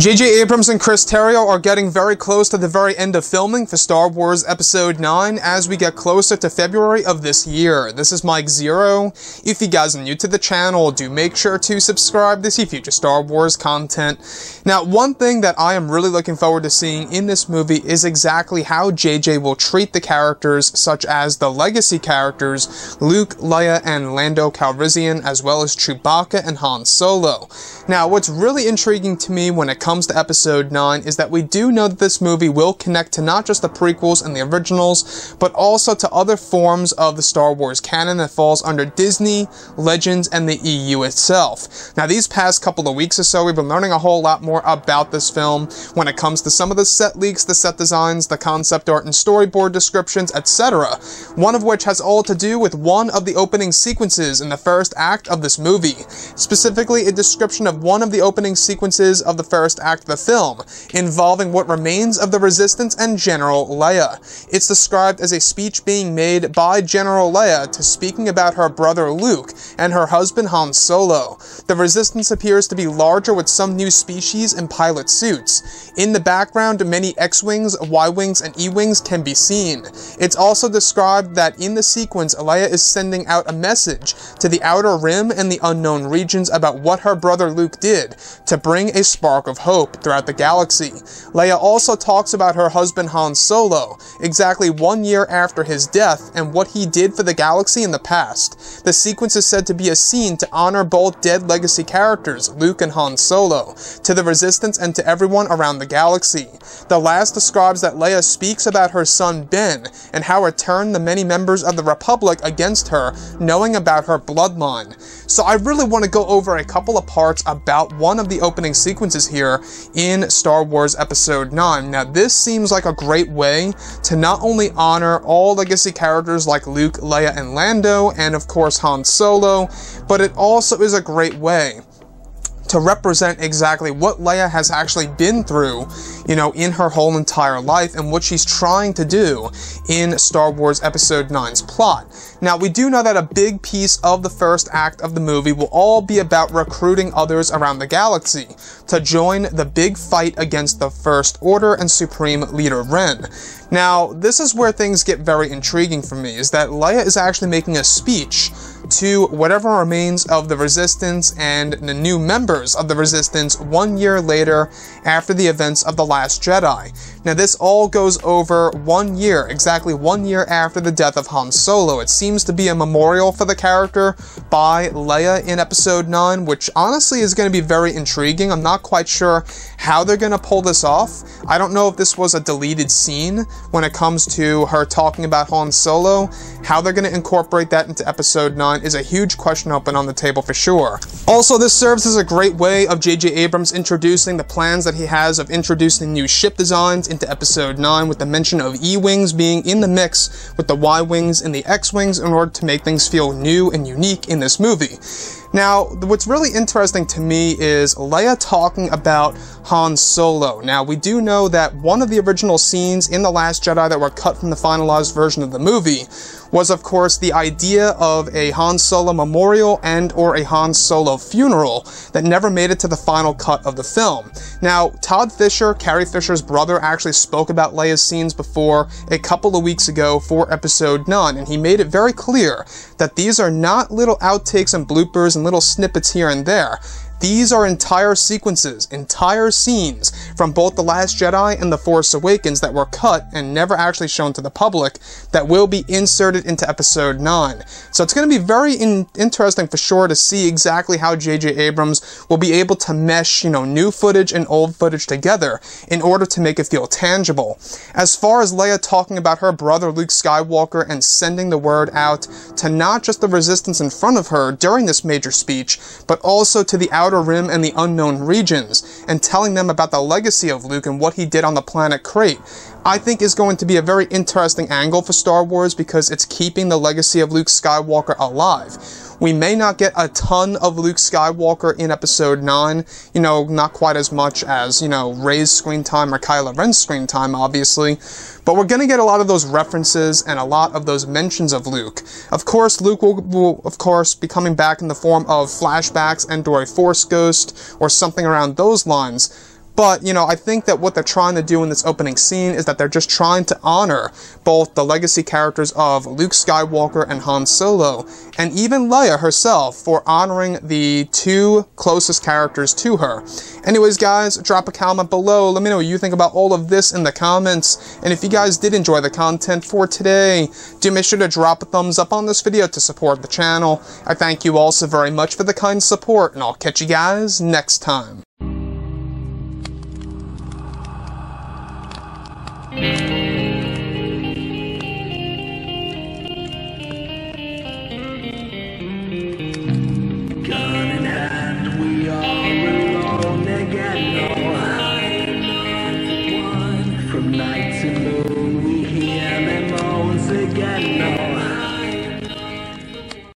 J.J. Abrams and Chris Terrio are getting very close to the very end of filming for Star Wars Episode 9 as we get closer to February of this year. This is Mike Zero. If you guys are new to the channel, do make sure to subscribe to see future Star Wars content. Now, one thing that I am really looking forward to seeing in this movie is exactly how J.J. will treat the characters such as the legacy characters Luke, Leia, and Lando Calrissian, as well as Chewbacca and Han Solo. Now, what's really intriguing to me when it comes to Episode 9 is that we do know that this movie will connect to not just the prequels and the originals, but also to other forms of the Star Wars canon that falls under Disney, Legends, and the EU itself. Now, these past couple of weeks or so, we've been learning a whole lot more about this film when it comes to some of the set leaks, the set designs, the concept art and storyboard descriptions, etc. One of which has all to do with one of the opening sequences in the first act of this movie. Specifically, a description of one of the opening sequences of the first act of the film, involving what remains of the Resistance and General Leia. It's described as a speech being made by General Leia to speaking about her brother Luke and her husband Han Solo. The Resistance appears to be larger with some new species and pilot suits. In the background, many X-Wings, Y-Wings, and E-Wings can be seen. It's also described that in the sequence, Leia is sending out a message to the Outer Rim and the unknown regions about what her brother Luke did to bring a spark of hope throughout the galaxy. Leia also talks about her husband Han Solo, exactly 1 year after his death, and what he did for the galaxy in the past. The sequence is said to be a scene to honor both dead legacy characters, Luke and Han Solo, to the Resistance and to everyone around the galaxy. The last describes that Leia speaks about her son Ben, and how it turned the many members of the Republic against her, knowing about her bloodline. So I really want to go over a couple of parts about one of the opening sequences here in Star Wars Episode 9. Now, this seems like a great way to not only honor all legacy characters like Luke, Leia, and Lando, and of course Han Solo, but it also is a great way to represent exactly what Leia has actually been through, in her whole entire life and what she's trying to do in Star Wars Episode 9's plot. Now, we do know that a big piece of the first act of the movie will all be about recruiting others around the galaxy to join the big fight against the First Order and Supreme Leader Ren. Now, this is where things get very intriguing for me, is that Leia is actually making a speech to whatever remains of the Resistance and the new members of the Resistance 1 year later after the events of The Last Jedi. Now, this all goes over 1 year, exactly 1 year after the death of Han Solo. It seems to be a memorial for the character by Leia in Episode 9, which honestly is going to be very intriguing. I'm not quite sure how they're going to pull this off. I don't know if this was a deleted scene when it comes to her talking about Han Solo. How they're going to incorporate that into Episode 9 is a huge question open on the table for sure. Also, this serves as a great way of J.J. Abrams introducing the plans that he has of introducing new ship designs into Episode 9, with the mention of E-Wings being in the mix with the Y-Wings and the X-Wings in order to make things feel new and unique in this movie. Now, what's really interesting to me is Leia talking about Han Solo. Now, we do know that one of the original scenes in The Last Jedi that were cut from the finalized version of the movie was, of course, the idea of a Han Solo memorial and or a Han Solo funeral that never made it to the final cut of the film. Now, Todd Fisher, Carrie Fisher's brother, actually spoke about Leia's scenes before a couple of weeks ago for Episode 9, and he made it very clear that these are not little outtakes and bloopers and little snippets here and there. These are entire sequences, entire scenes from both The Last Jedi and The Force Awakens that were cut and never actually shown to the public that will be inserted into Episode 9. So it's going to be very interesting for sure to see exactly how J.J. Abrams will be able to mesh, new footage and old footage together in order to make it feel tangible. As far as Leia talking about her brother Luke Skywalker and sending the word out to not just the Resistance in front of her during this major speech, but also to the Outer Rim and the unknown regions, and telling them about the legacy of Luke and what he did on the planet Crate, I think is going to be a very interesting angle for Star Wars because it's keeping the legacy of Luke Skywalker alive. We may not get a ton of Luke Skywalker in Episode 9, not quite as much as, Rey's screen time or Kylo Ren's screen time, obviously, but we're going to get a lot of those references and a lot of those mentions of Luke. Of course, Luke will of course, be coming back in the form of flashbacks and or a Force ghost or something around those lines, But, you know, I think that what they're trying to do in this opening scene is that they're just trying to honor both the legacy characters of Luke Skywalker and Han Solo, and even Leia herself, for honoring the two closest characters to her. Anyways, guys, drop a comment below. Let me know what you think about all of this in the comments. And if you guys did enjoy the content for today, do make sure to drop a thumbs up on this video to support the channel. I thank you all so very much for the kind support, and I'll catch you guys next time. From night to moon, we hear them moans again.